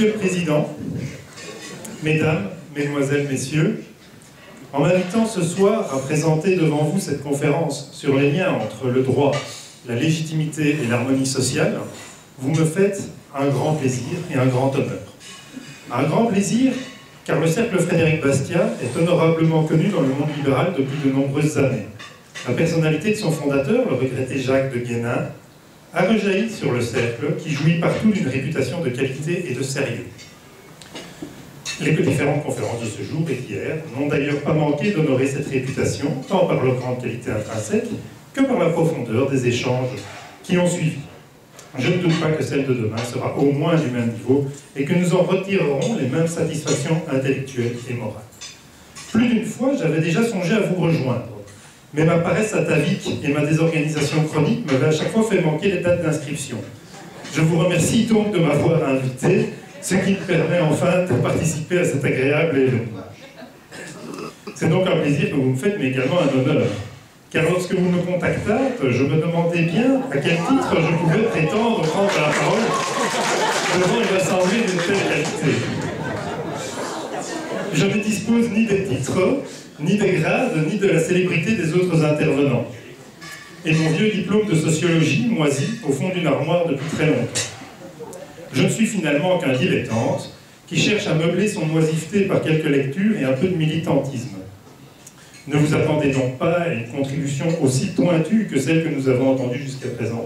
Monsieur le Président, Mesdames, Mesdemoiselles, Messieurs, en m'invitant ce soir à présenter devant vous cette conférence sur les liens entre le droit, la légitimité et l'harmonie sociale, vous me faites un grand plaisir et un grand honneur. Un grand plaisir car le cercle Frédéric Bastiat est honorablement connu dans le monde libéral depuis de nombreuses années. La personnalité de son fondateur, le regretté Jacques de Guénin, a rejailli sur le cercle qui jouit partout d'une réputation de qualité et de sérieux. Les différentes conférences de ce jour et d'hier n'ont d'ailleurs pas manqué d'honorer cette réputation, tant par leur grande qualité intrinsèque que par la profondeur des échanges qui ont suivi. Je ne doute pas que celle de demain sera au moins du même niveau et que nous en retirerons les mêmes satisfactions intellectuelles et morales. Plus d'une fois, j'avais déjà songé à vous rejoindre, mais ma paresse atavique et ma désorganisation chronique m'avaient à chaque fois fait manquer les dates d'inscription. Je vous remercie donc de m'avoir invité, ce qui me permet enfin de participer à cet agréable événement. C'est donc un plaisir que vous me faites, mais également un honneur. Car lorsque vous me contactâtes, je me demandais bien à quel titre je pouvais prétendre prendre la parole devant une assemblée d'une telle qualité. Je ne dispose ni des titres, ni des grades, ni de la célébrité des autres intervenants. Et mon vieux diplôme de sociologie moisit au fond d'une armoire depuis très longtemps. Je ne suis finalement qu'un dilettante qui cherche à meubler son oisiveté par quelques lectures et un peu de militantisme. Ne vous attendez donc pas à une contribution aussi pointue que celle que nous avons entendue jusqu'à présent,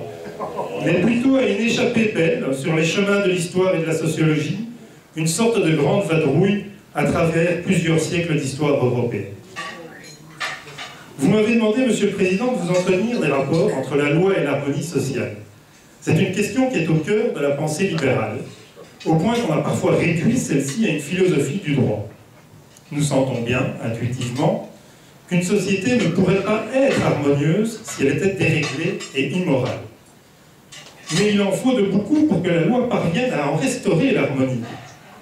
mais plutôt à une échappée belle sur les chemins de l'histoire et de la sociologie, une sorte de grande vadrouille à travers plusieurs siècles d'histoire européenne. Vous m'avez demandé, Monsieur le Président, de vous entretenir des rapports entre la loi et l'harmonie sociale. C'est une question qui est au cœur de la pensée libérale, au point qu'on a parfois réduit celle-ci à une philosophie du droit. Nous sentons bien, intuitivement, qu'une société ne pourrait pas être harmonieuse si elle était déréglée et immorale. Mais il en faut de beaucoup pour que la loi parvienne à en restaurer l'harmonie.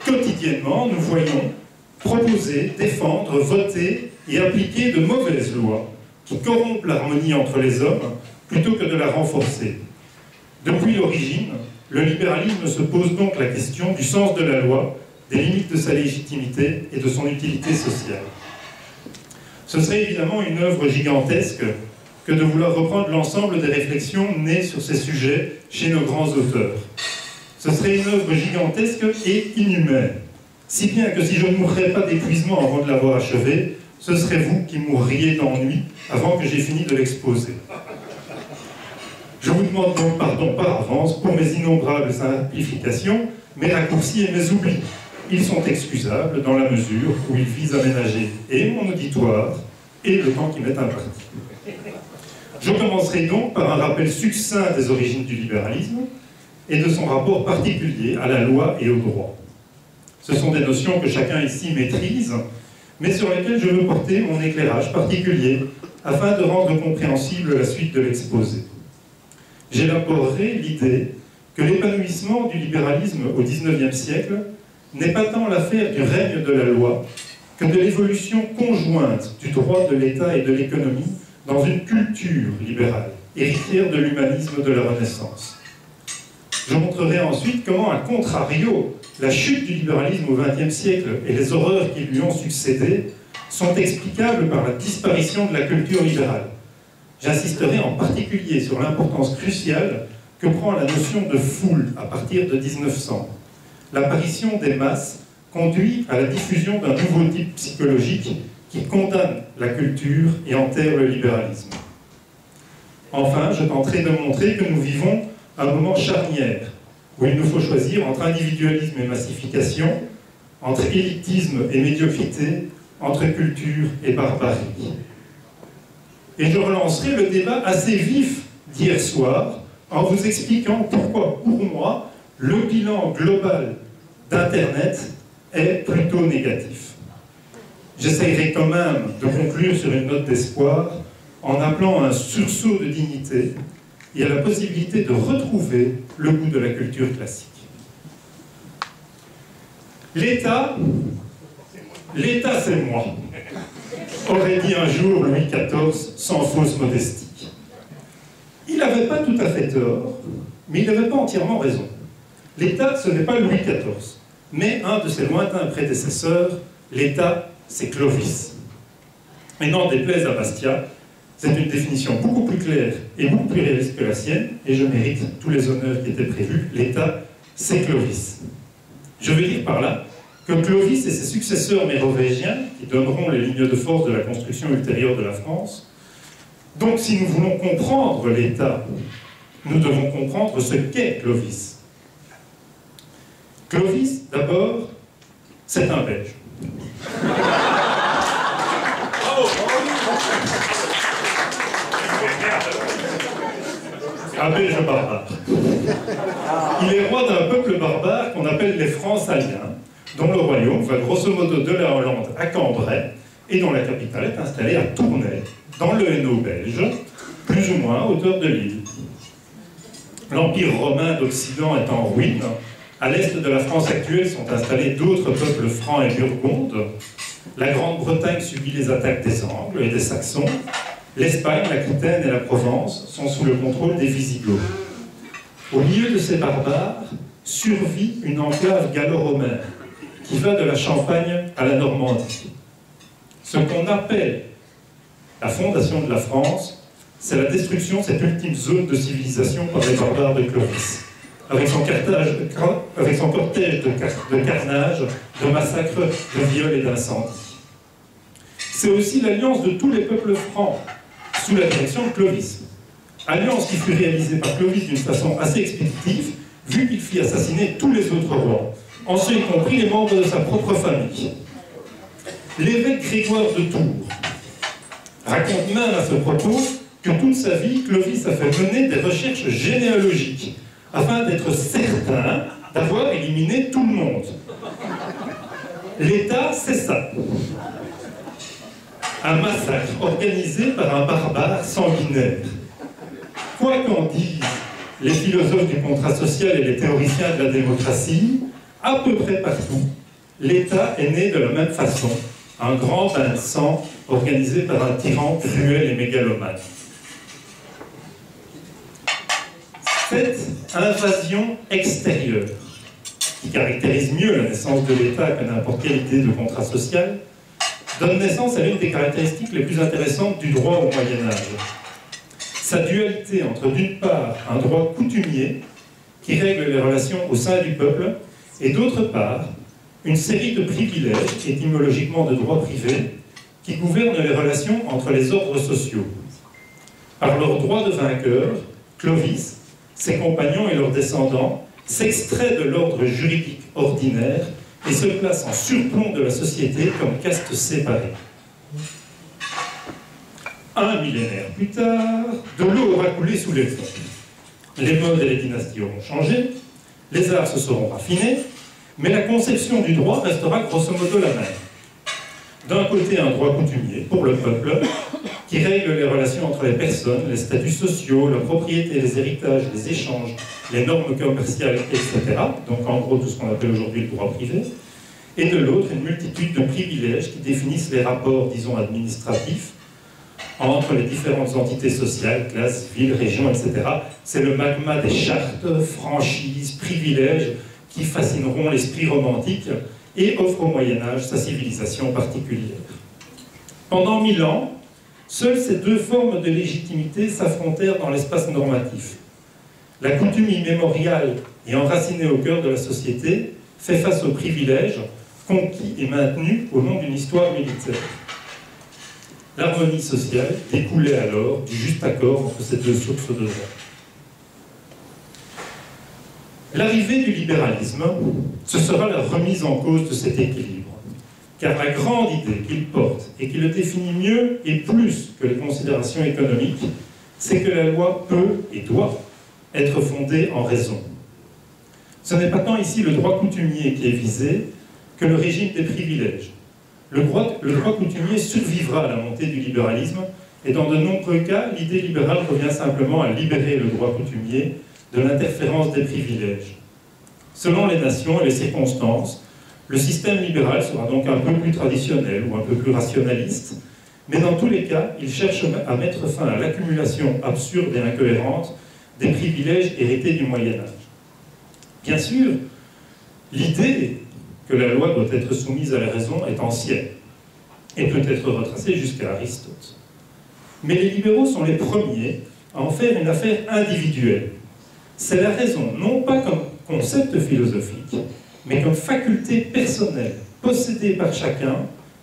Quotidiennement, nous voyons proposer, défendre, voter et appliquer de mauvaises lois qui corrompent l'harmonie entre les hommes plutôt que de la renforcer. Depuis l'origine, le libéralisme se pose donc la question du sens de la loi, des limites de sa légitimité et de son utilité sociale. Ce serait évidemment une œuvre gigantesque que de vouloir reprendre l'ensemble des réflexions nées sur ces sujets chez nos grands auteurs. Ce serait une œuvre gigantesque et inhumaine, si bien que si je ne mourrais pas d'épuisement avant de l'avoir achevée, ce serait vous qui mourriez d'ennui avant que j'aie fini de l'exposer. Je vous demande donc pardon par avance pour mes innombrables simplifications, mes raccourcis et mes oublis. Ils sont excusables dans la mesure où ils visent à ménager et mon auditoire et le temps qui m'est imparti. Je commencerai donc par un rappel succinct des origines du libéralisme et de son rapport particulier à la loi et au droit. Ce sont des notions que chacun ici maîtrise, mais sur lesquelles je veux porter mon éclairage particulier afin de rendre compréhensible la suite de l'exposé. J'élaborerai l'idée que l'épanouissement du libéralisme au XIXe siècle n'est pas tant l'affaire du règne de la loi que de l'évolution conjointe du droit de l'État et de l'économie dans une culture libérale, héritière de l'humanisme de la Renaissance. Je montrerai ensuite comment, à contrario, la chute du libéralisme au XXe siècle et les horreurs qui lui ont succédé sont explicables par la disparition de la culture libérale. J'insisterai en particulier sur l'importance cruciale que prend la notion de foule à partir de 1900. L'apparition des masses conduit à la diffusion d'un nouveau type psychologique qui condamne la culture et enterre le libéralisme. Enfin, je tenterai de montrer que nous vivons un moment charnière, où il nous faut choisir entre individualisme et massification, entre élitisme et médiocrité, entre culture et barbarie. Et je relancerai le débat assez vif d'hier soir en vous expliquant pourquoi, pour moi, le bilan global d'Internet est plutôt négatif. J'essayerai quand même de conclure sur une note d'espoir en appelant à un sursaut de dignité et à la possibilité de retrouver le goût de la culture classique. L'État, c'est moi, aurait dit un jour Louis XIV sans fausse modestie. Il n'avait pas tout à fait tort, mais il n'avait pas entièrement raison. L'État, ce n'est pas Louis XIV. mais un de ses lointains prédécesseurs, l'État, c'est Clovis. Et n'en déplaise à Bastia, c'est une définition beaucoup plus claire et beaucoup plus réaliste que la sienne, et je mérite tous les honneurs qui étaient prévus. L'État, c'est Clovis. Je veux dire par là que Clovis et ses successeurs mérovingiens, qui donneront les lignes de force de la construction ultérieure de la France, donc si nous voulons comprendre l'État, nous devons comprendre ce qu'est Clovis. Clovis, d'abord, c'est un Belge. Un Belge barbare. Il est roi d'un peuple barbare qu'on appelle les Francs-Saliens, dont le royaume va grosso modo de la Hollande à Cambrai, et dont la capitale est installée à Tournai, dans le Hainaut belge, plus ou moins à hauteur de l'île. L'Empire romain d'Occident est en ruine. À l'est de la France actuelle sont installés d'autres peuples francs et burgondes. La Grande-Bretagne subit les attaques des Angles et des Saxons. L'Espagne, l'Aquitaine et la Provence sont sous le contrôle des Visigoths. Au milieu de ces barbares survit une enclave gallo-romaine qui va de la Champagne à la Normandie. Ce qu'on appelle la fondation de la France, c'est la destruction de cette ultime zone de civilisation par les barbares de Clovis, avec son cortège de carnage, de massacres, de viols et d'incendies. C'est aussi l'alliance de tous les peuples francs, sous la direction de Clovis. Alliance qui fut réalisée par Clovis d'une façon assez expéditive, vu qu'il fit assassiner tous les autres rois, en ce y compris les membres de sa propre famille. L'évêque Grégoire de Tours raconte même à ce propos que toute sa vie, Clovis a fait mener des recherches généalogiques, afin d'être certain d'avoir éliminé tout le monde. L'État, c'est ça. Un massacre organisé par un barbare sanguinaire. Quoi qu'en disent les philosophes du contrat social et les théoriciens de la démocratie, à peu près partout, l'État est né de la même façon, un grand bain de sang organisé par un tyran cruel et mégalomane. Cette invasion extérieure, qui caractérise mieux la naissance de l'État que n'importe quelle idée de contrat social, donne naissance à l'une des caractéristiques les plus intéressantes du droit au Moyen-Âge. Sa dualité entre, d'une part, un droit coutumier, qui règle les relations au sein du peuple, et d'autre part, une série de privilèges, étymologiquement de droit privé, qui gouvernent les relations entre les ordres sociaux. Par leur droit de vainqueur, Clovis, ses compagnons et leurs descendants s'extraient de l'ordre juridique ordinaire et se placent en surplomb de la société comme caste séparée. Un millénaire plus tard, de l'eau aura coulé sous les ponts. Les modes et les dynasties auront changé, les arts se seront raffinés, mais la conception du droit restera grosso modo la même. D'un côté, un droit coutumier pour le peuple, qui règle les relations entre les personnes, les statuts sociaux, la propriété, les héritages, les échanges, les normes commerciales, etc. Donc en gros tout ce qu'on appelle aujourd'hui le droit privé. Et de l'autre, une multitude de privilèges qui définissent les rapports, disons, administratifs entre les différentes entités sociales, classes, villes, régions, etc. C'est le magma des chartes, franchises, privilèges qui fascineront l'esprit romantique et offrent au Moyen-Âge sa civilisation particulière. Pendant 1000 ans, seules ces deux formes de légitimité s'affrontèrent dans l'espace normatif. La coutume immémoriale et enracinée au cœur de la société fait face aux privilèges conquis et maintenus au nom d'une histoire militaire. L'harmonie sociale découlait alors du juste accord entre ces deux sources de droit. L'arrivée du libéralisme, ce sera la remise en cause de cet équilibre, car la grande idée qu'il porte et qui le définit mieux et plus que les considérations économiques, c'est que la loi peut et doit être fondée en raison. Ce n'est pas tant ici le droit coutumier qui est visé que le régime des privilèges. Le droit coutumier survivra à la montée du libéralisme et dans de nombreux cas, l'idée libérale revient simplement à libérer le droit coutumier de l'interférence des privilèges. Selon les nations et les circonstances, le système libéral sera donc un peu plus traditionnel ou un peu plus rationaliste, mais dans tous les cas, il cherche à mettre fin à l'accumulation absurde et incohérente des privilèges hérités du Moyen-Âge. Bien sûr, l'idée que la loi doit être soumise à la raison est ancienne et peut être retracée jusqu'à Aristote. Mais les libéraux sont les premiers à en faire une affaire individuelle. C'est la raison, non pas comme concept philosophique, mais comme faculté personnelle, possédée par chacun,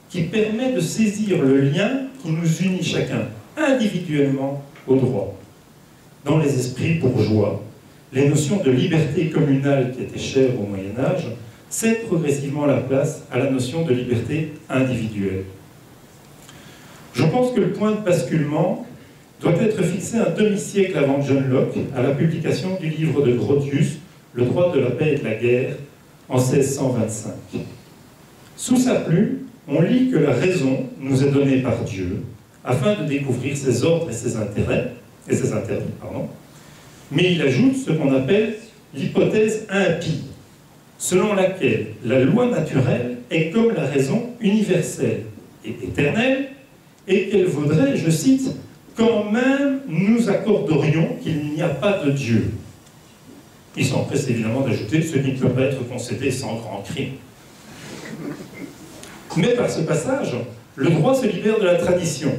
qui permet de saisir le lien qui nous unit chacun individuellement au droit. Dans les esprits bourgeois, les notions de liberté communale qui étaient chères au Moyen-Âge cèdent progressivement la place à la notion de liberté individuelle. Je pense que le point de basculement doit être fixé un demi-siècle avant John Locke, à la publication du livre de Grotius, Le droit de la paix et de la guerre, en 1625. Sous sa plume, on lit que la raison nous est donnée par Dieu, afin de découvrir ses ordres et ses intérêts, et ses interdits, mais il ajoute ce qu'on appelle l'hypothèse impie, selon laquelle la loi naturelle est comme la raison universelle et éternelle, et qu'elle vaudrait, je cite, quand même nous accorderions qu'il n'y a pas de Dieu. Il s'empresse évidemment d'ajouter ce qui ne peut pas être concédé sans grand crime. Mais par ce passage, le droit se libère de la tradition.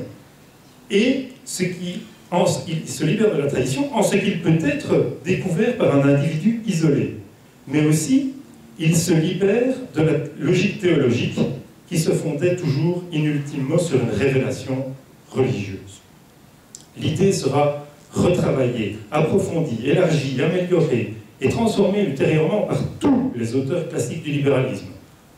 Et il se libère de la tradition en ce qu'il peut être découvert par un individu isolé. Mais aussi, il se libère de la logique théologique qui se fondait toujours in ultimo sur une révélation religieuse. L'idée sera retravaillée, approfondie, élargie, améliorée et transformée ultérieurement par tous les auteurs classiques du libéralisme.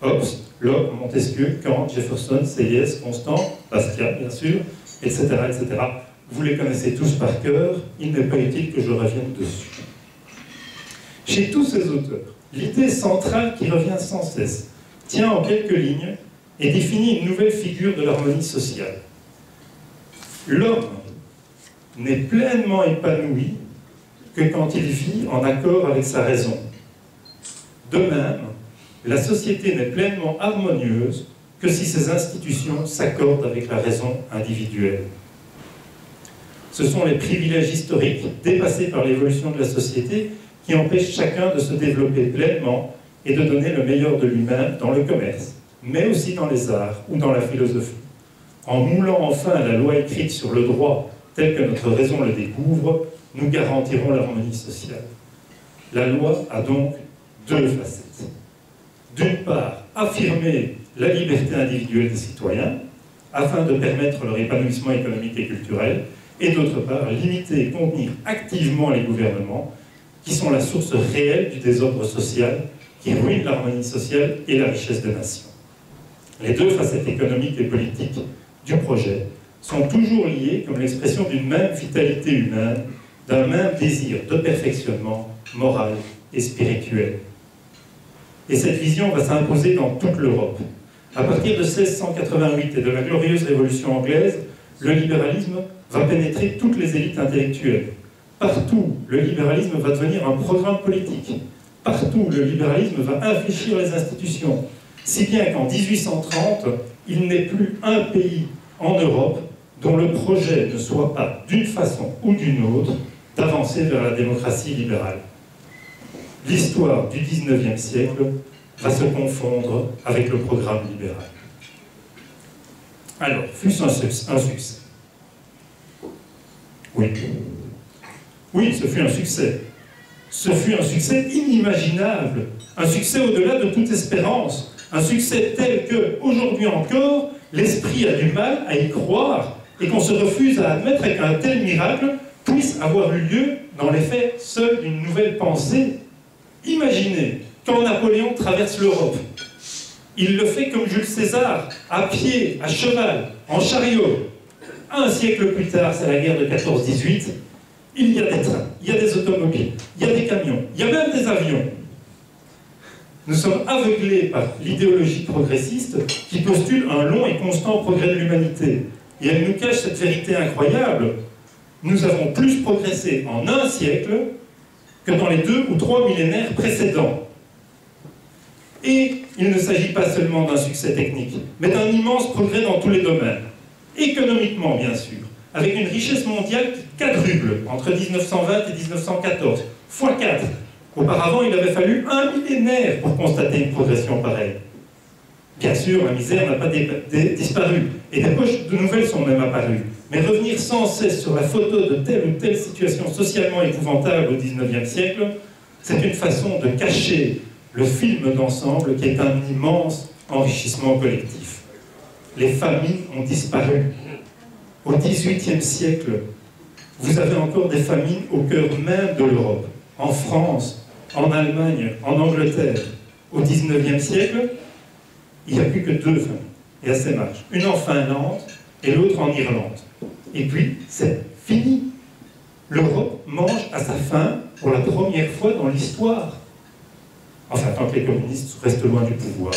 Hobbes, Locke, Montesquieu, Kant, Jefferson, Sieyès, Constant, Bastiat, bien sûr, etc., etc. Vous les connaissez tous par cœur, il n'est pas utile que je revienne dessus. Chez tous ces auteurs, l'idée centrale qui revient sans cesse tient en quelques lignes et définit une nouvelle figure de l'harmonie sociale. L'homme n'est pleinement épanoui que quand il vit en accord avec sa raison. De même, la société n'est pleinement harmonieuse que si ses institutions s'accordent avec la raison individuelle. Ce sont les privilèges historiques dépassés par l'évolution de la société qui empêchent chacun de se développer pleinement et de donner le meilleur de lui-même dans le commerce, mais aussi dans les arts ou dans la philosophie. En moulant enfin la loi écrite sur le droit tel que notre raison le découvre, nous garantirons l'harmonie sociale. La loi a donc deux facettes. D'une part, affirmer la liberté individuelle des citoyens, afin de permettre leur épanouissement économique et culturel, et d'autre part, limiter et contenir activement les gouvernements, qui sont la source réelle du désordre social, qui ruine l'harmonie sociale et la richesse des nations. Les deux facettes économiques et politiques du projet sont toujours liées comme l'expression d'une même vitalité humaine, d'un même désir de perfectionnement moral et spirituel. Et cette vision va s'imposer dans toute l'Europe. À partir de 1688 et de la glorieuse Révolution anglaise, le libéralisme va pénétrer toutes les élites intellectuelles. Partout, le libéralisme va devenir un programme politique. Partout, le libéralisme va infléchir les institutions. Si bien qu'en 1830, il n'est plus un pays en Europe dont le projet ne soit pas, d'une façon ou d'une autre, d'avancer vers la démocratie libérale. L'histoire du XIXe siècle va se confondre avec le programme libéral. Alors, fut-ce un succès? Oui. Oui, ce fut un succès. Ce fut un succès inimaginable, un succès au-delà de toute espérance, un succès tel que, aujourd'hui encore, l'esprit a du mal à y croire et qu'on se refuse à admettre qu'un tel miracle puisse avoir eu lieu dans les faits seuls d'une nouvelle pensée. Imaginez, quand Napoléon traverse l'Europe, il le fait comme Jules César, à pied, à cheval, en chariot. Un siècle plus tard, c'est la guerre de 14-18, il y a des trains, il y a des automobiles, il y a des camions, il y a même des avions. Nous sommes aveuglés par l'idéologie progressiste qui postule un long et constant progrès de l'humanité. Et elle nous cache cette vérité incroyable. Nous avons plus progressé en un siècle que dans les 2 ou 3 millénaires précédents. Et il ne s'agit pas seulement d'un succès technique, mais d'un immense progrès dans tous les domaines. Économiquement, bien sûr, avec une richesse mondiale qui quadruple entre 1920 et 1914, x4, Auparavant, il avait fallu un millénaire pour constater une progression pareille. Bien sûr, la misère n'a pas disparu, et des poches de nouvelles sont même apparues. Mais revenir sans cesse sur la photo de telle ou telle situation socialement épouvantable au XIXe siècle, c'est une façon de cacher le film d'ensemble qui est un immense enrichissement collectif. Les familles ont disparu. Au XVIIIe siècle, vous avez encore des famines au cœur même de l'Europe, en France, en Allemagne, en Angleterre. Au XIXe siècle, il n'y a plus que 2 familles, et à ces marges. Une en Finlande et l'autre en Irlande. Et puis, c'est fini. L'Europe mange à sa faim pour la première fois dans l'histoire. Enfin, tant que les communistes restent loin du pouvoir.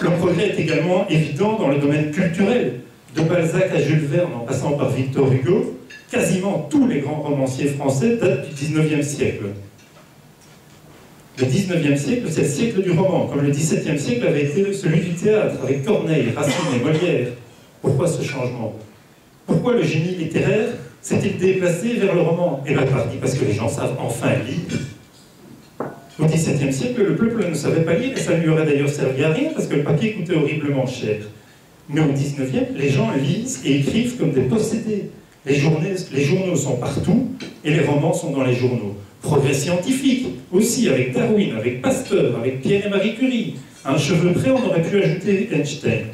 Le progrès est également évident dans le domaine culturel. De Balzac à Jules Verne, en passant par Victor Hugo, quasiment tous les grands romanciers français datent du XIXe siècle. Le XIXe siècle, c'est le siècle du roman, comme le XVIIe siècle avait été celui du théâtre, avec Corneille, Racine et Molière. Pourquoi ce changement? Pourquoi le génie littéraire s'est-il déplacé vers le roman? Eh bien, parce que les gens savent enfin lire. Au XVIIe siècle, le peuple ne savait pas lire, et ça ne lui aurait d'ailleurs servi à rien, parce que le papier coûtait horriblement cher. Mais au XIXe, les gens lisent et écrivent comme des possédés. Les journaux sont partout, et les romans sont dans les journaux. Progrès scientifique, aussi, avec Darwin, avec Pasteur, avec Pierre et Marie Curie. À un cheveu près, on aurait pu ajouter Einstein.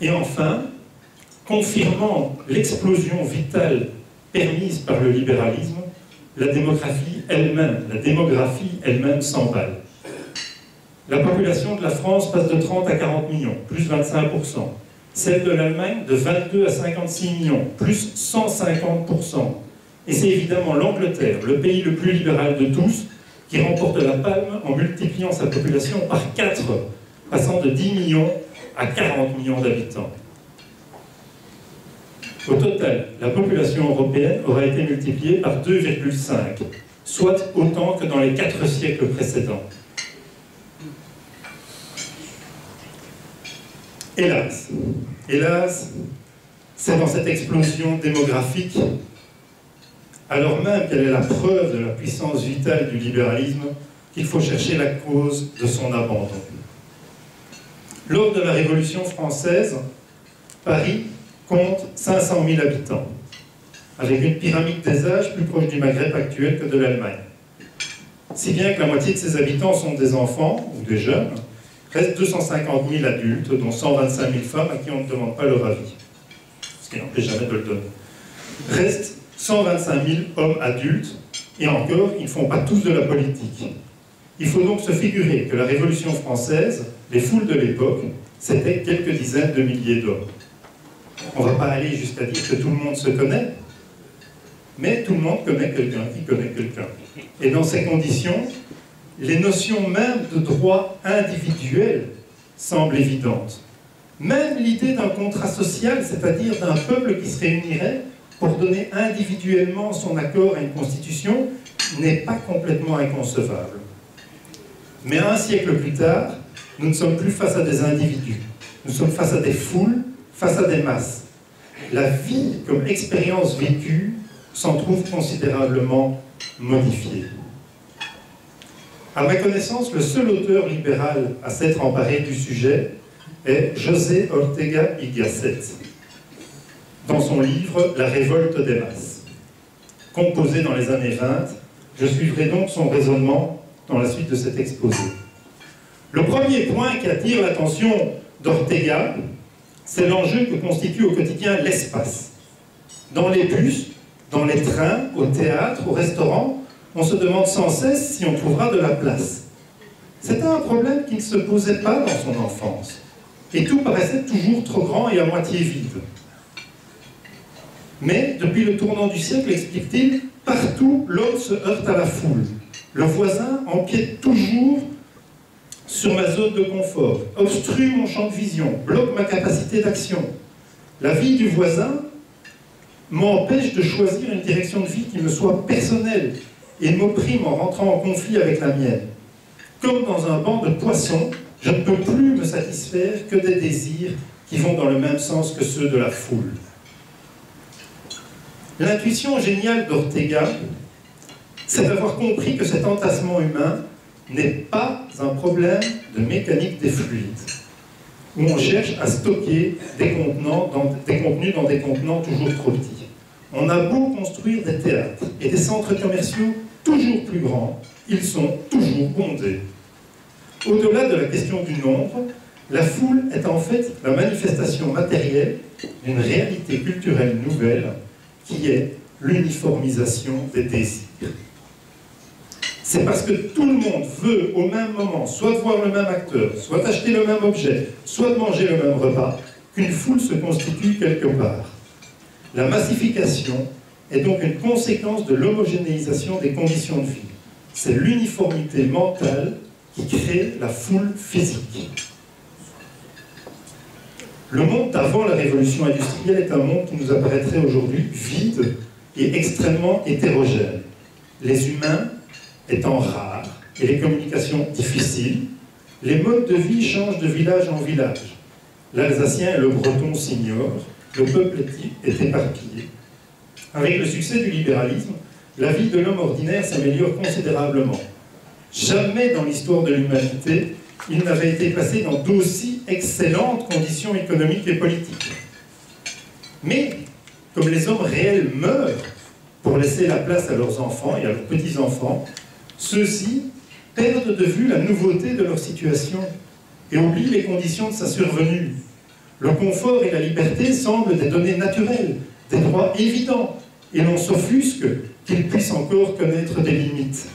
Et enfin, confirmant l'explosion vitale permise par le libéralisme, la démographie elle-même s'emballe. La population de la France passe de 30 à 40 millions, plus 25%. Celle de l'Allemagne de 22 à 56 millions, plus 150%. Et c'est évidemment l'Angleterre, le pays le plus libéral de tous, qui remporte la palme en multipliant sa population par 4, passant de 10 millions à 40 millions d'habitants. Au total, la population européenne aura été multipliée par 2,5, soit autant que dans les 4 siècles précédents. Hélas, c'est dans cette explosion démographique, alors même qu'elle est la preuve de la puissance vitale du libéralisme, qu'il faut chercher la cause de son abandon. Lors de la Révolution française, Paris compte 500 000 habitants, avec une pyramide des âges plus proche du Maghreb actuel que de l'Allemagne. Si bien que la moitié de ces habitants sont des enfants ou des jeunes, restent 250 000 adultes, dont 125 000 femmes à qui on ne demande pas leur avis, ce qui n'empêche jamais de le donner. Restent 125 000 hommes adultes, et encore, ils ne font pas tous de la politique. Il faut donc se figurer que la Révolution française, les foules de l'époque, c'était quelques dizaines de milliers d'hommes. On ne va pas aller jusqu'à dire que tout le monde se connaît, mais tout le monde connaît quelqu'un qui connaît quelqu'un. Et dans ces conditions, les notions même de droit individuel semblent évidentes. Même l'idée d'un contrat social, c'est-à-dire d'un peuple qui se réunirait pour donner individuellement son accord à une constitution, n'est pas complètement inconcevable. Mais un siècle plus tard, nous ne sommes plus face à des individus. Nous sommes face à des foules, face à des masses. La vie comme expérience vécue s'en trouve considérablement modifiée. À ma connaissance, le seul auteur libéral à s'être emparé du sujet est José Ortega y Gasset, dans son livre « La révolte des masses ». Composé dans les années 20, je suivrai donc son raisonnement dans la suite de cet exposé. Le premier point qui attire l'attention d'Ortega, c'est l'enjeu que constitue au quotidien l'espace. Dans les bus, dans les trains, au théâtre, au restaurant, on se demande sans cesse si on trouvera de la place. C'était un problème qui ne se posait pas dans son enfance. Et tout paraissait toujours trop grand et à moitié vide. Mais, depuis le tournant du siècle, explique-t-il, partout l'homme se heurte à la foule. Le voisin empiète toujours sur ma zone de confort, obstrue mon champ de vision, bloque ma capacité d'action. La vie du voisin m'empêche de choisir une direction de vie qui me soit personnelle et m'opprime en rentrant en conflit avec la mienne. Comme dans un banc de poissons, je ne peux plus me satisfaire que des désirs qui vont dans le même sens que ceux de la foule. L'intuition géniale d'Ortega c'est d'avoir compris que cet entassement humain n'est pas un problème de mécanique des fluides, où on cherche à stocker des contenus dans des contenants toujours trop petits. On a beau construire des théâtres et des centres commerciaux toujours plus grands, ils sont toujours bondés. Au-delà de la question du nombre, la foule est en fait la manifestation matérielle d'une réalité culturelle nouvelle qui est l'uniformisation des désirs. C'est parce que tout le monde veut au même moment soit voir le même acteur, soit acheter le même objet, soit manger le même repas, qu'une foule se constitue quelque part. La massification est donc une conséquence de l'homogénéisation des conditions de vie. C'est l'uniformité mentale qui crée la foule physique. Le monde d'avant la révolution industrielle est un monde qui nous apparaîtrait aujourd'hui vide et extrêmement hétérogène. Les humains étant rares et les communications difficiles, les modes de vie changent de village en village. L'Alsacien et le Breton s'ignorent, le peuple est éparpillé. Avec le succès du libéralisme, la vie de l'homme ordinaire s'améliore considérablement. Jamais dans l'histoire de l'humanité, il n'avait été placé dans d'aussi excellentes conditions économiques et politiques. Mais, comme les hommes réels meurent pour laisser la place à leurs enfants et à leurs petits-enfants, ceux-ci perdent de vue la nouveauté de leur situation et oublient les conditions de sa survenue. Le confort et la liberté semblent des données naturelles, des droits évidents, et l'on s'offusque qu'ils puissent encore connaître des limites.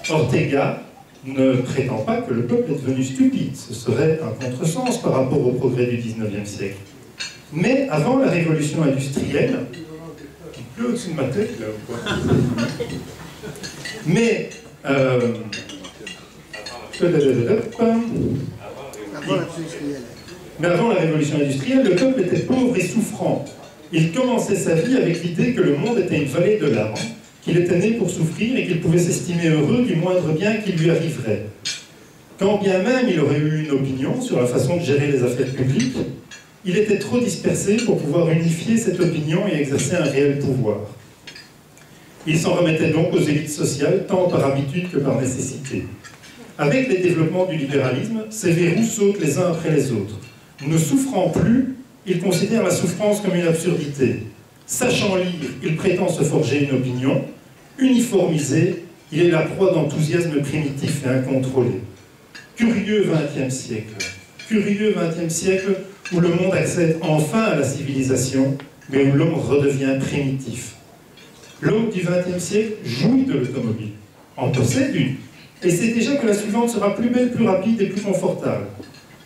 Ortega ne prétend pas que le peuple est devenu stupide, ce serait un contresens par rapport au progrès du XIXe siècle. Mais avant la révolution industrielle, il pleut au-dessus de ma tête là ou quoi? Mais avant la révolution industrielle, le peuple était pauvre et souffrant. Il commençait sa vie avec l'idée que le monde était une vallée de larmes, qu'il était né pour souffrir et qu'il pouvait s'estimer heureux du moindre bien qui lui arriverait. Quand bien même il aurait eu une opinion sur la façon de gérer les affaires publiques, il était trop dispersé pour pouvoir unifier cette opinion et exercer un réel pouvoir. Il s'en remettait donc aux élites sociales, tant par habitude que par nécessité. Avec les développements du libéralisme, ces verrous sautent les uns après les autres. Ne souffrant plus, il considère la souffrance comme une absurdité. Sachant lire, il prétend se forger une opinion. Uniformisé, il est la proie d'enthousiasme primitif et incontrôlé. Curieux XXe siècle où le monde accède enfin à la civilisation, mais où l'homme redevient primitif. L'homme du XXe siècle jouit de l'automobile, en possède une, et sait déjà que la suivante sera plus belle, plus rapide et plus confortable.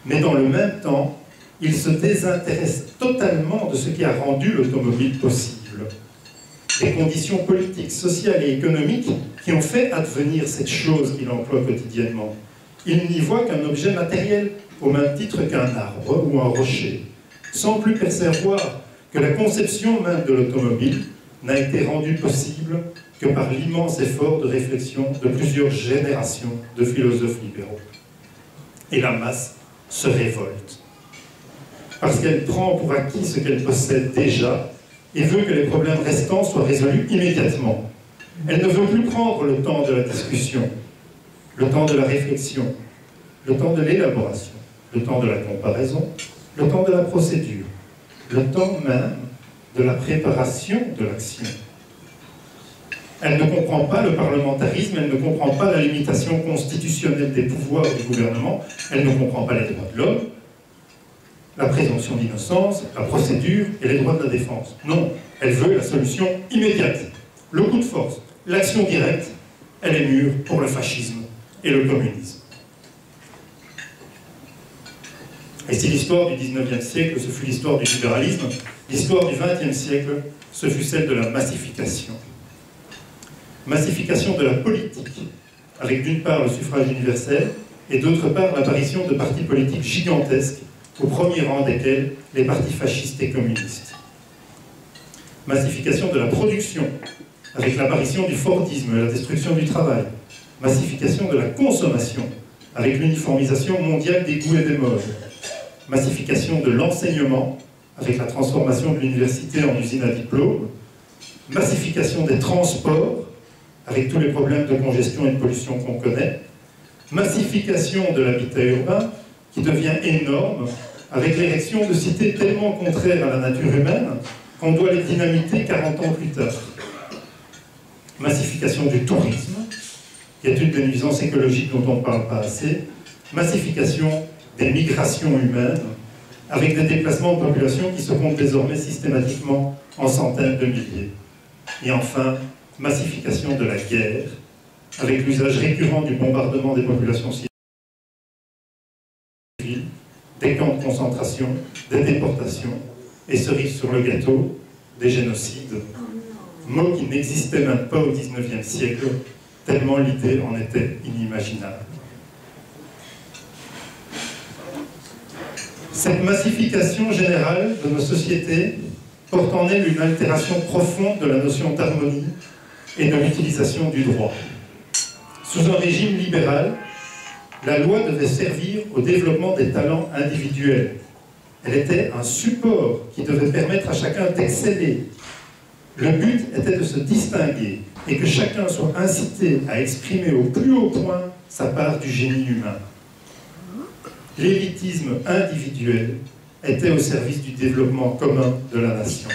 Mais dans le même temps, il se désintéresse totalement de ce qui a rendu l'automobile possible. Les conditions politiques, sociales et économiques qui ont fait advenir cette chose qu'il emploie quotidiennement. Il n'y voit qu'un objet matériel, au même titre qu'un arbre ou un rocher, sans plus percevoir que la conception même de l'automobile n'a été rendue possible que par l'immense effort de réflexion de plusieurs générations de philosophes libéraux. Et la masse se révolte. Parce qu'elle prend pour acquis ce qu'elle possède déjà et veut que les problèmes restants soient résolus immédiatement. Elle ne veut plus prendre le temps de la discussion, le temps de la réflexion, le temps de l'élaboration, le temps de la comparaison, le temps de la procédure, le temps même de la préparation de l'action. Elle ne comprend pas le parlementarisme, elle ne comprend pas la limitation constitutionnelle des pouvoirs du gouvernement, elle ne comprend pas les droits de l'homme, la présomption d'innocence, la procédure et les droits de la défense. Non, elle veut la solution immédiate, le coup de force, l'action directe. Elle est mûre pour le fascisme et le communisme. Et si l'histoire du XIXe siècle, ce fut l'histoire du libéralisme, l'histoire du XXe siècle, ce fut celle de la massification. Massification de la politique, avec d'une part le suffrage universel, et d'autre part l'apparition de partis politiques gigantesques, au premier rang desquels les partis fascistes et communistes. Massification de la production, avec l'apparition du Fordisme et la destruction du travail. Massification de la consommation, avec l'uniformisation mondiale des goûts et des modes. Massification de l'enseignement, avec la transformation de l'université en usine à diplôme. Massification des transports, avec tous les problèmes de congestion et de pollution qu'on connaît. Massification de l'habitat urbain, qui devient énorme, avec l'érection de cités tellement contraires à la nature humaine qu'on doit les dynamiter 40 ans plus tard. Massification du tourisme, qui est une des nuisances écologiques dont on ne parle pas assez. Massification des migrations humaines, avec des déplacements de population qui se comptent désormais systématiquement en centaines de milliers. Et enfin, massification de la guerre, avec l'usage récurrent du bombardement des populations civiles, des camps de concentration, des déportations, et cerise sur le gâteau, des génocides, mot qui n'existait même pas au XIXe siècle, tellement l'idée en était inimaginable. Cette massification générale de nos sociétés porte en elle une altération profonde de la notion d'harmonie et de l'utilisation du droit. Sous un régime libéral, la loi devait servir au développement des talents individuels. Elle était un support qui devait permettre à chacun d'exceller. Le but était de se distinguer et que chacun soit incité à exprimer au plus haut point sa part du génie humain. L'élitisme individuel était au service du développement commun de la nation.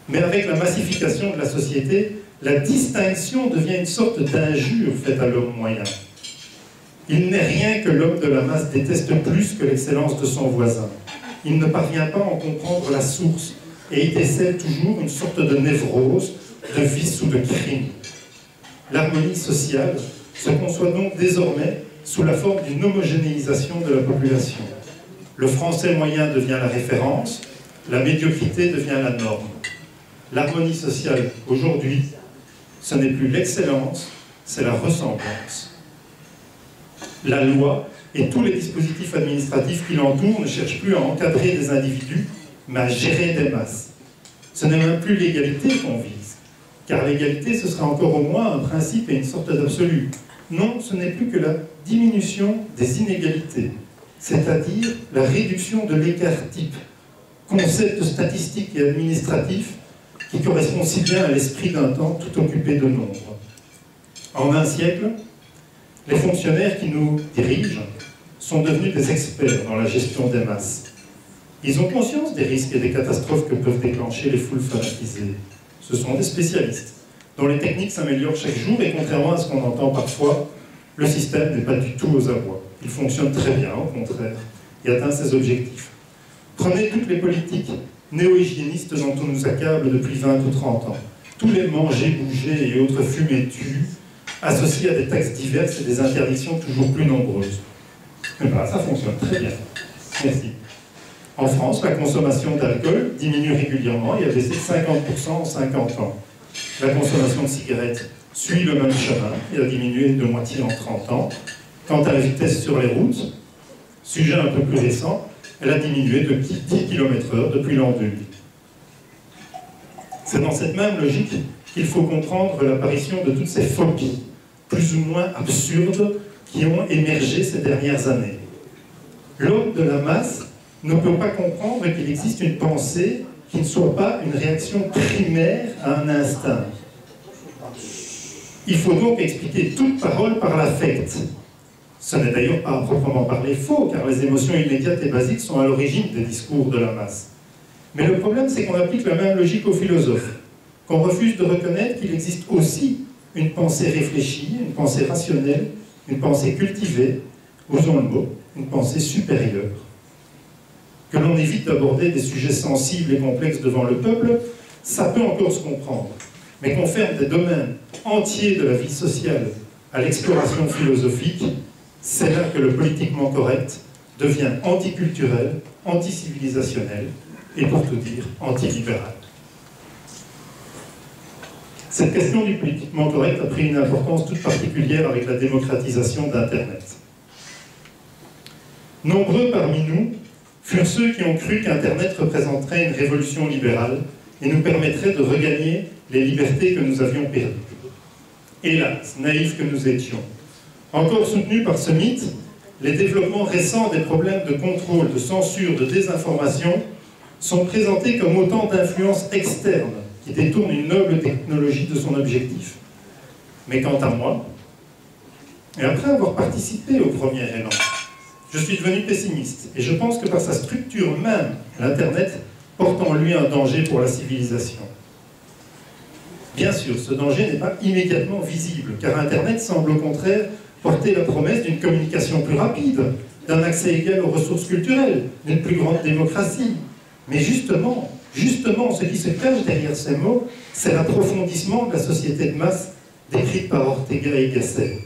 Mais avec la massification de la société, la distinction devient une sorte d'injure faite à l'homme moyen. Il n'est rien que l'homme de la masse déteste plus que l'excellence de son voisin. Il ne parvient pas à en comprendre la source et il décèle toujours une sorte de névrose, de vice ou de crime. L'harmonie sociale se conçoit donc désormais sous la forme d'une homogénéisation de la population. Le français moyen devient la référence, la médiocrité devient la norme. L'harmonie sociale, aujourd'hui, ce n'est plus l'excellence, c'est la ressemblance. La loi et tous les dispositifs administratifs qui l'entourent ne cherchent plus à encadrer des individus, mais à gérer des masses. Ce n'est même plus l'égalité qu'on vise, car l'égalité, ce sera encore au moins un principe et une sorte d'absolu. Non, ce n'est plus que la diminution des inégalités, c'est-à-dire la réduction de l'écart type, concept statistique et administratif qui correspond si bien à l'esprit d'un temps tout occupé de nombre. En un siècle, les fonctionnaires qui nous dirigent sont devenus des experts dans la gestion des masses. Ils ont conscience des risques et des catastrophes que peuvent déclencher les foules fanatisées. Ce sont des spécialistes, dont les techniques s'améliorent chaque jour et contrairement à ce qu'on entend parfois, le système n'est pas du tout aux abois. Il fonctionne très bien, au contraire, et atteint ses objectifs. Prenez toutes les politiques néo-hygiénistes dont on nous accable depuis 20 ou 30 ans. Tous les manger, bouger et autres fumées tues, associés à des taxes diverses et des interdictions toujours plus nombreuses. Et bien, ça fonctionne très bien. Merci. En France, la consommation d'alcool diminue régulièrement et a baissé de 50% en 50 ans. La consommation de cigarettes suit le même chemin et a diminué de moitié en 30 ans. Quant à la vitesse sur les routes, sujet un peu plus récent, elle a diminué de 10 km/h depuis l'an 2000. C'est dans cette même logique qu'il faut comprendre l'apparition de toutes ces phobies, plus ou moins absurdes, qui ont émergé ces dernières années. L'homme de la masse ne peut pas comprendre qu'il existe une pensée qui ne soit pas une réaction primaire à un instinct. Il faut donc expliquer toute parole par l'affect. Ce n'est d'ailleurs pas à proprement parler faux, car les émotions immédiates et basiques sont à l'origine des discours de la masse. Mais le problème, c'est qu'on applique la même logique aux philosophes, qu'on refuse de reconnaître qu'il existe aussi une pensée réfléchie, une pensée rationnelle, une pensée cultivée, osons le mot, une pensée supérieure. Que l'on évite d'aborder des sujets sensibles et complexes devant le peuple, ça peut encore se comprendre. Mais qu'on ferme des domaines entiers de la vie sociale à l'exploration philosophique, c'est là que le politiquement correct devient anticulturel, anticivilisationnel et, pour tout dire, antilibéral. Cette question du politiquement correct a pris une importance toute particulière avec la démocratisation d'Internet. Nombreux parmi nous furent ceux qui ont cru qu'Internet représenterait une révolution libérale et nous permettrait de regagner les libertés que nous avions perdues. Hélas, naïfs que nous étions. Encore soutenus par ce mythe, les développements récents des problèmes de contrôle, de censure, de désinformation sont présentés comme autant d'influences externes qui détournent une noble technologie de son objectif. Mais quant à moi, et après avoir participé au premier élan, je suis devenu pessimiste. Et je pense que par sa structure même, l'Internet porte en lui un danger pour la civilisation. Bien sûr, ce danger n'est pas immédiatement visible, car Internet semble au contraire porter la promesse d'une communication plus rapide, d'un accès égal aux ressources culturelles, d'une plus grande démocratie. Mais justement, ce qui se cache derrière ces mots, c'est l'approfondissement de la société de masse décrite par Ortega y Gasset.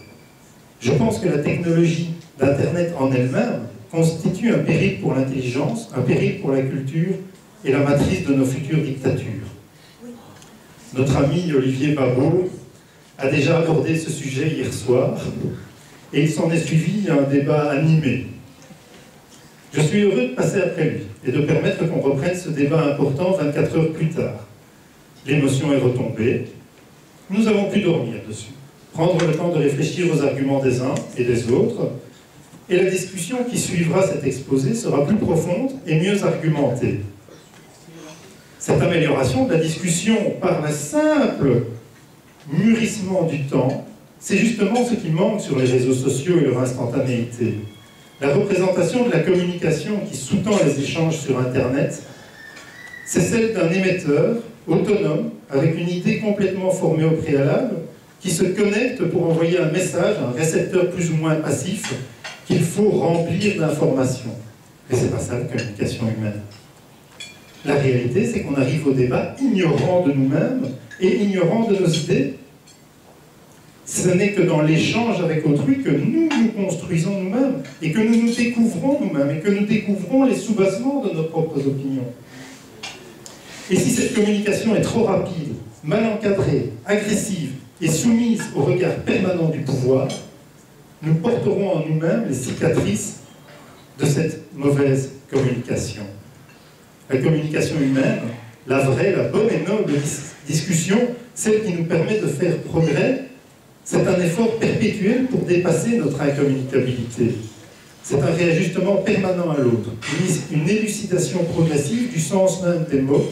Je pense que la technologie d'Internet en elle-même constitue un péril pour l'intelligence, un péril pour la culture et la matrice de nos futures dictatures. Notre ami Olivier Babot a déjà abordé ce sujet hier soir et il s'en est suivi un débat animé. Je suis heureux de passer après lui et de permettre qu'on reprenne ce débat important 24 heures plus tard. L'émotion est retombée, nous avons pu dormir dessus, prendre le temps de réfléchir aux arguments des uns et des autres, et la discussion qui suivra cet exposé sera plus profonde et mieux argumentée. Cette amélioration de la discussion par le simple mûrissement du temps, c'est justement ce qui manque sur les réseaux sociaux et leur instantanéité. La représentation de la communication qui sous-tend les échanges sur Internet, c'est celle d'un émetteur autonome, avec une idée complètement formée au préalable, qui se connecte pour envoyer un message à un récepteur plus ou moins passif qu'il faut remplir d'informations. Mais c'est pas ça la communication humaine. La réalité, c'est qu'on arrive au débat ignorant de nous-mêmes et ignorant de nos idées. Ce n'est que dans l'échange avec autrui que nous nous construisons nous-mêmes et que nous nous découvrons nous-mêmes et que nous découvrons les sous-basements de nos propres opinions. Et si cette communication est trop rapide, mal encadrée, agressive et soumise au regard permanent du pouvoir, nous porterons en nous-mêmes les cicatrices de cette mauvaise communication. La communication humaine, la vraie, la bonne et noble discussion, celle qui nous permet de faire progrès, c'est un effort perpétuel pour dépasser notre incommunicabilité. C'est un réajustement permanent à l'autre, une élucidation progressive du sens même des mots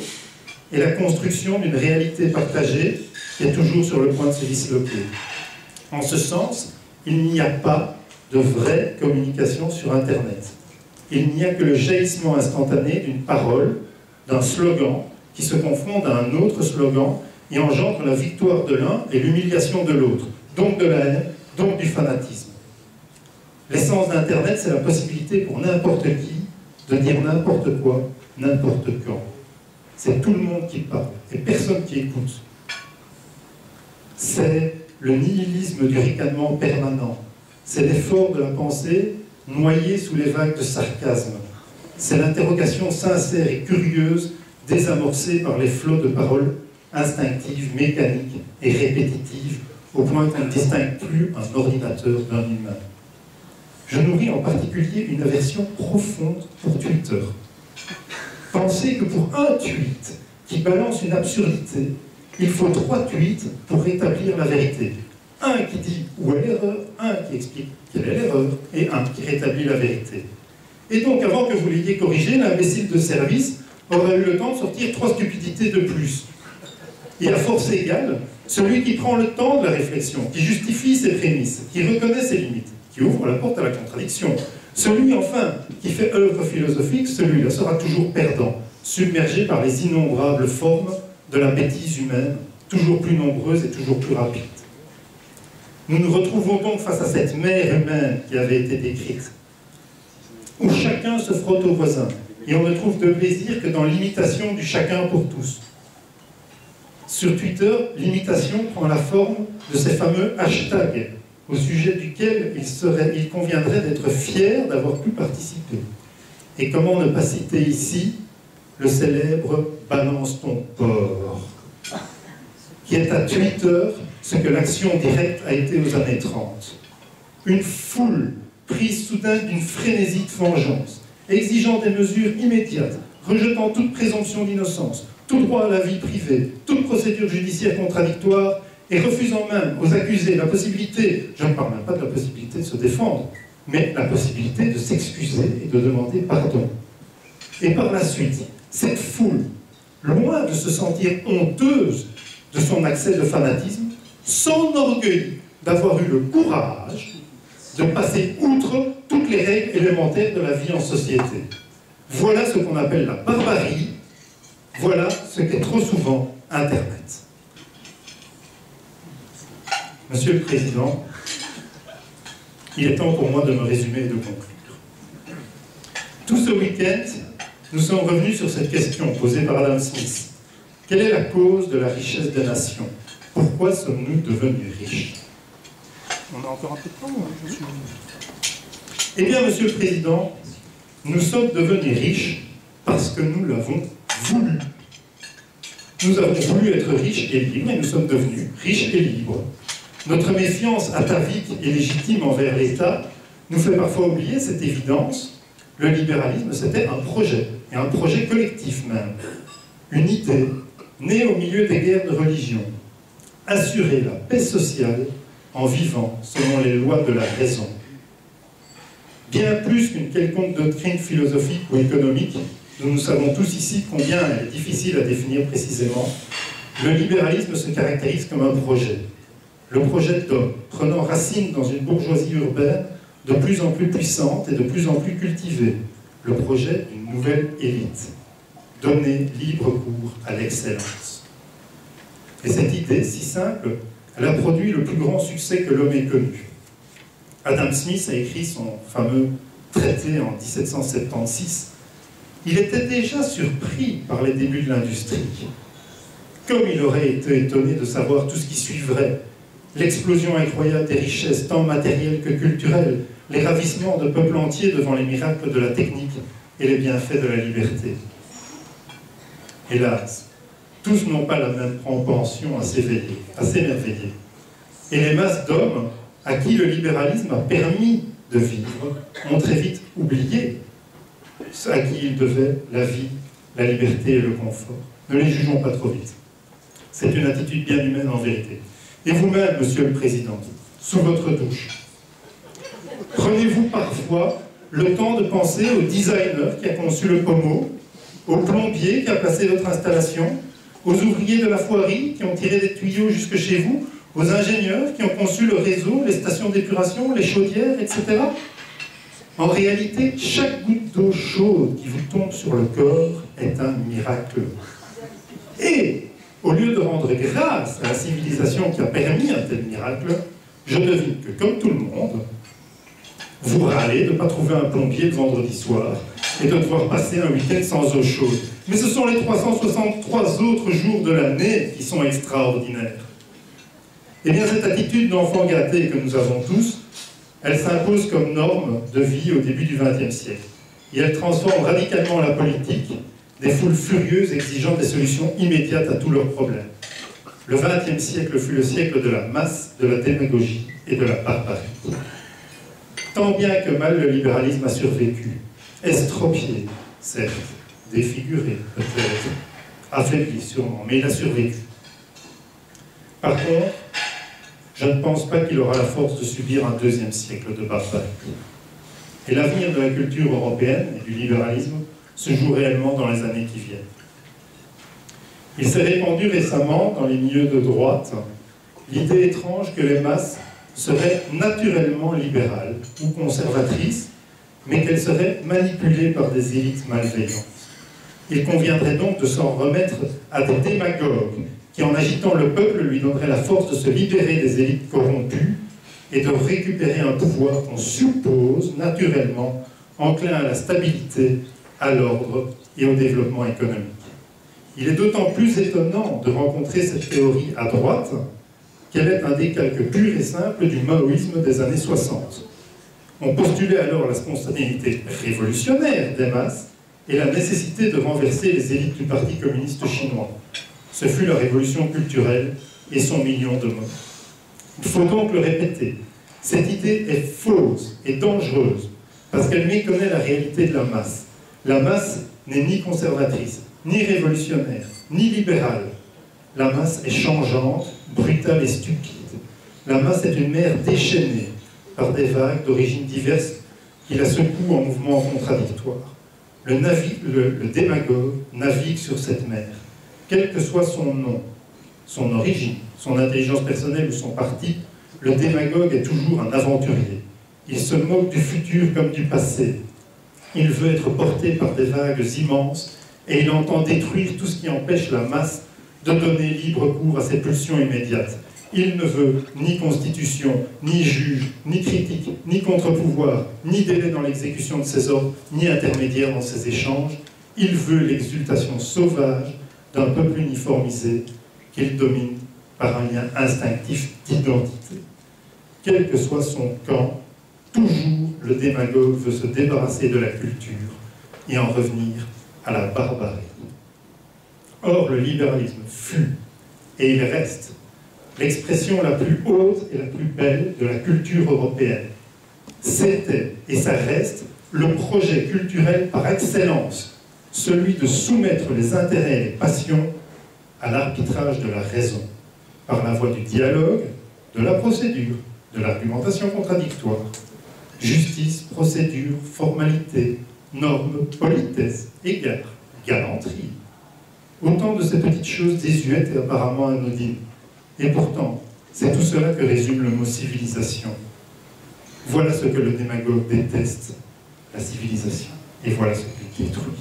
et la construction d'une réalité partagée qui est toujours sur le point de se disloquer. En ce sens, il n'y a pas de vraie communication sur Internet. Il n'y a que le jaillissement instantané d'une parole, d'un slogan, qui se confronte à un autre slogan et engendre la victoire de l'un et l'humiliation de l'autre, donc de la haine, donc du fanatisme. L'essence d'Internet, c'est la possibilité pour n'importe qui de dire n'importe quoi, n'importe quand. C'est tout le monde qui parle et personne qui écoute. C'est le nihilisme du ricanement permanent. C'est l'effort de la pensée noyé sous les vagues de sarcasme. C'est l'interrogation sincère et curieuse désamorcée par les flots de paroles instinctives, mécaniques et répétitives, au point qu'on ne distingue plus un ordinateur d'un humain. Je nourris en particulier une aversion profonde pour Twitter. Pensez que pour un tweet qui balance une absurdité, il faut 3 tweets pour rétablir la vérité. Un qui dit où est l'erreur, un qui explique quelle est l'erreur, et un qui rétablit la vérité. Et donc, avant que vous l'ayez corrigé, l'imbécile de service aurait eu le temps de sortir 3 stupidités de plus. Et à force égale, celui qui prend le temps de la réflexion, qui justifie ses prémices, qui reconnaît ses limites, qui ouvre la porte à la contradiction, celui, enfin, qui fait œuvre philosophique, celui-là sera toujours perdant, submergé par les innombrables formes de la bêtise humaine, toujours plus nombreuses et toujours plus rapides. Nous nous retrouvons donc face à cette mer humaine qui avait été décrite, où chacun se frotte au voisin, et on ne trouve de plaisir que dans l'imitation du chacun pour tous. Sur Twitter, l'imitation prend la forme de ces fameux hashtags, au sujet duquel il conviendrait d'être fier d'avoir pu participer. Et comment ne pas citer ici le célèbre « balance ton porc », qui est à Twitter ce que l'action directe a été aux années 30. Une foule prise soudain d'une frénésie de vengeance, exigeant des mesures immédiates, rejetant toute présomption d'innocence, tout droit à la vie privée, toute procédure judiciaire contradictoire, et refusant même aux accusés la possibilité, je ne parle même pas de la possibilité de se défendre, mais la possibilité de s'excuser et de demander pardon. Et par la suite, cette foule, loin de se sentir honteuse de son accès de fanatisme, s'enorgueillit d'avoir eu le courage de passer outre toutes les règles élémentaires de la vie en société. Voilà ce qu'on appelle la barbarie, voilà ce qu'est trop souvent Internet. Monsieur le Président, il est temps pour moi de me résumer et de conclure. Tout ce week-end, nous sommes revenus sur cette question posée par Adam Smith. Quelle est la cause de la richesse des nations? Pourquoi sommes-nous devenus riches? On a encore un peu de temps, je suis... Eh bien, Monsieur le Président, nous sommes devenus riches parce que nous l'avons voulu. Nous avons voulu être riches et libres, et nous sommes devenus riches et libres. Notre méfiance atavique et légitime envers l'État nous fait parfois oublier cette évidence. Le libéralisme, c'était un projet, et un projet collectif même. Une idée née au milieu des guerres de religion. Assurer la paix sociale en vivant selon les lois de la raison. Bien plus qu'une quelconque doctrine philosophique ou économique, dont nous savons tous ici combien elle est difficile à définir précisément, le libéralisme se caractérise comme un projet. Le projet d'homme, prenant racine dans une bourgeoisie urbaine de plus en plus puissante et de plus en plus cultivée. Le projet d'une nouvelle élite. Donner libre cours à l'excellence. Et cette idée, si simple, elle a produit le plus grand succès que l'homme ait connu. Adam Smith a écrit son fameux traité en 1776. Il était déjà surpris par les débuts de l'industrie. Comme il aurait été étonné de savoir tout ce qui suivrait, l'explosion incroyable des richesses, tant matérielles que culturelles, les ravissements de peuples entiers devant les miracles de la technique et les bienfaits de la liberté. Hélas, tous n'ont pas la même propension à s'émerveiller. Et les masses d'hommes à qui le libéralisme a permis de vivre ont très vite oublié à qui ils devaient la vie, la liberté et le confort. Ne les jugeons pas trop vite. C'est une attitude bien humaine en vérité. Et vous-même, Monsieur le Président, sous votre douche, prenez-vous parfois le temps de penser au designer qui a conçu le pommeau, au plombier qui a placé votre installation, aux ouvriers de la foirie qui ont tiré des tuyaux jusque chez vous, aux ingénieurs qui ont conçu le réseau, les stations d'épuration, les chaudières, etc. En réalité, chaque goutte d'eau chaude qui vous tombe sur le corps est un miracle. Et, au lieu de rendre grâce à la civilisation qui a permis un tel miracle, je devine que, comme tout le monde, vous râlez de ne pas trouver un plombier le vendredi soir et de devoir passer un week-end sans eau chaude. Mais ce sont les 363 autres jours de l'année qui sont extraordinaires. Eh bien, cette attitude d'enfant gâté que nous avons tous, elle s'impose comme norme de vie au début du XXe siècle. Et elle transforme radicalement la politique, des foules furieuses exigeant des solutions immédiates à tous leurs problèmes. Le XXe siècle fut le siècle de la masse, de la démagogie et de la barbarie. Tant bien que mal le libéralisme a survécu, estropié, certes, défiguré peut-être, affaibli sûrement, mais il a survécu. Par contre, je ne pense pas qu'il aura la force de subir un deuxième siècle de barbarie. Et l'avenir de la culture européenne et du libéralisme se joue réellement dans les années qui viennent. Il s'est répandu récemment dans les milieux de droite l'idée étrange que les masses seraient naturellement libérales ou conservatrices, mais qu'elles seraient manipulées par des élites malveillantes. Il conviendrait donc de s'en remettre à des démagogues qui, en agitant le peuple, lui donneraient la force de se libérer des élites corrompues et de récupérer un pouvoir qu'on suppose naturellement enclin à la stabilité, à l'ordre et au développement économique. Il est d'autant plus étonnant de rencontrer cette théorie à droite qu'elle est un décalque pur et simple du maoïsme des années 60. On postulait alors la spontanéité révolutionnaire des masses et la nécessité de renverser les élites du Parti communiste chinois. Ce fut la révolution culturelle et son million de morts. Il faut donc le répéter. Cette idée est fausse et dangereuse parce qu'elle méconnaît la réalité de la masse. La masse n'est ni conservatrice, ni révolutionnaire, ni libérale. La masse est changeante, brutale et stupide. La masse est une mer déchaînée par des vagues d'origines diverses qui la secouent en mouvements contradictoires. Le démagogue navigue sur cette mer, quel que soit son nom, son origine, son intelligence personnelle ou son parti, le démagogue est toujours un aventurier. Il se moque du futur comme du passé. Il veut être porté par des vagues immenses et il entend détruire tout ce qui empêche la masse de donner libre cours à ses pulsions immédiates. Il ne veut ni constitution, ni juge, ni critique, ni contre-pouvoir, ni délai dans l'exécution de ses ordres, ni intermédiaire dans ses échanges. Il veut l'exultation sauvage d'un peuple uniformisé qu'il domine par un lien instinctif d'identité. Quel que soit son camp, toujours le démagogue veut se débarrasser de la culture et en revenir à la barbarie. Or, le libéralisme fut, et il reste, l'expression la plus haute et la plus belle de la culture européenne. C'était, et ça reste, le projet culturel par excellence, celui de soumettre les intérêts et les passions à l'arbitrage de la raison, par la voie du dialogue, de la procédure, de l'argumentation contradictoire. Justice, procédure, formalité, normes, politesse, égard, galanterie. Autant de ces petites choses désuètes et apparemment anodines. Et pourtant, c'est tout cela que résume le mot civilisation. Voilà ce que le démagogue déteste, la civilisation. Et voilà ce qu'il détruit.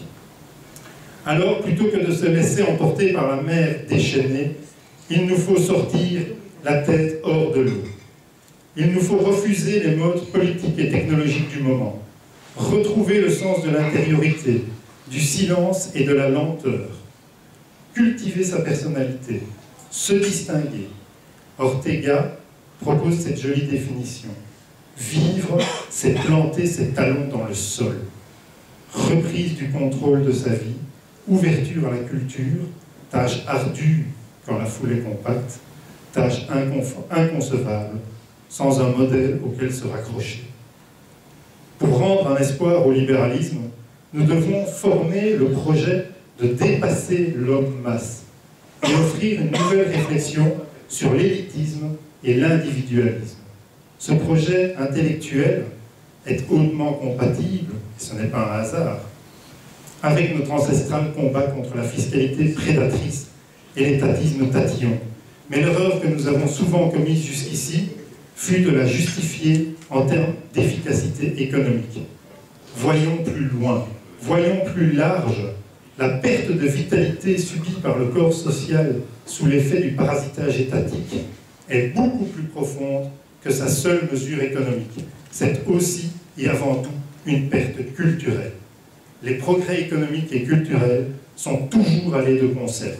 Alors, plutôt que de se laisser emporter par la mer déchaînée, il nous faut sortir la tête hors de l'eau. Il nous faut refuser les modes politiques et technologiques du moment, retrouver le sens de l'intériorité, du silence et de la lenteur, cultiver sa personnalité, se distinguer. Ortega propose cette jolie définition. Vivre, c'est planter ses talons dans le sol. Reprise du contrôle de sa vie, ouverture à la culture, tâche ardue quand la foule est compacte, tâche inconcevable, sans un modèle auquel se raccrocher. Pour rendre un espoir au libéralisme, nous devons former le projet de dépasser l'homme-masse et offrir une nouvelle réflexion sur l'élitisme et l'individualisme. Ce projet intellectuel est hautement compatible, et ce n'est pas un hasard, avec notre ancestral combat contre la fiscalité prédatrice et l'étatisme tatillon. Mais l'erreur que nous avons souvent commise jusqu'ici fut de la justifier en termes d'efficacité économique. Voyons plus loin, voyons plus large. La perte de vitalité subie par le corps social sous l'effet du parasitage étatique est beaucoup plus profonde que sa seule mesure économique. C'est aussi et avant tout une perte culturelle. Les progrès économiques et culturels sont toujours allés de concert.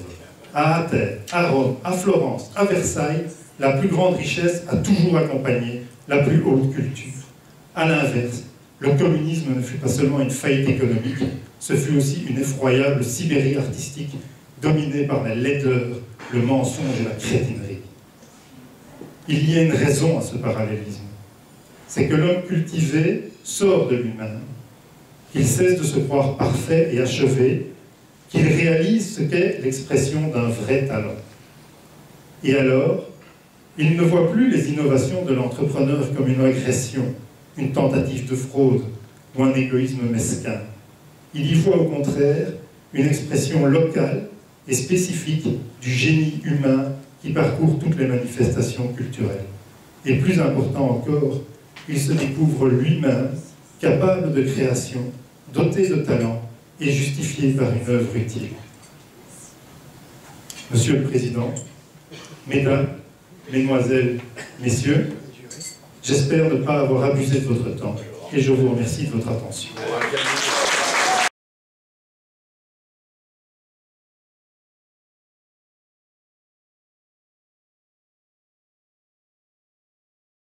À Athènes, à Rome, à Florence, à Versailles, la plus grande richesse a toujours accompagné la plus haute culture. À l'inverse, le communisme ne fut pas seulement une faillite économique, ce fut aussi une effroyable Sibérie artistique dominée par la laideur, le mensonge et la crétinerie. Il y a une raison à ce parallélisme. C'est que l'homme cultivé sort de lui-même, qu'il cesse de se croire parfait et achevé, qu'il réalise ce qu'est l'expression d'un vrai talent. Et alors, il ne voit plus les innovations de l'entrepreneur comme une agression, une tentative de fraude ou un égoïsme mesquin. Il y voit au contraire une expression locale et spécifique du génie humain qui parcourt toutes les manifestations culturelles. Et plus important encore, il se découvre lui-même capable de création, doté de talent et justifié par une œuvre utile. Monsieur le Président, Mesdames, Mesdemoiselles, Messieurs, j'espère ne pas avoir abusé de votre temps et je vous remercie de votre attention.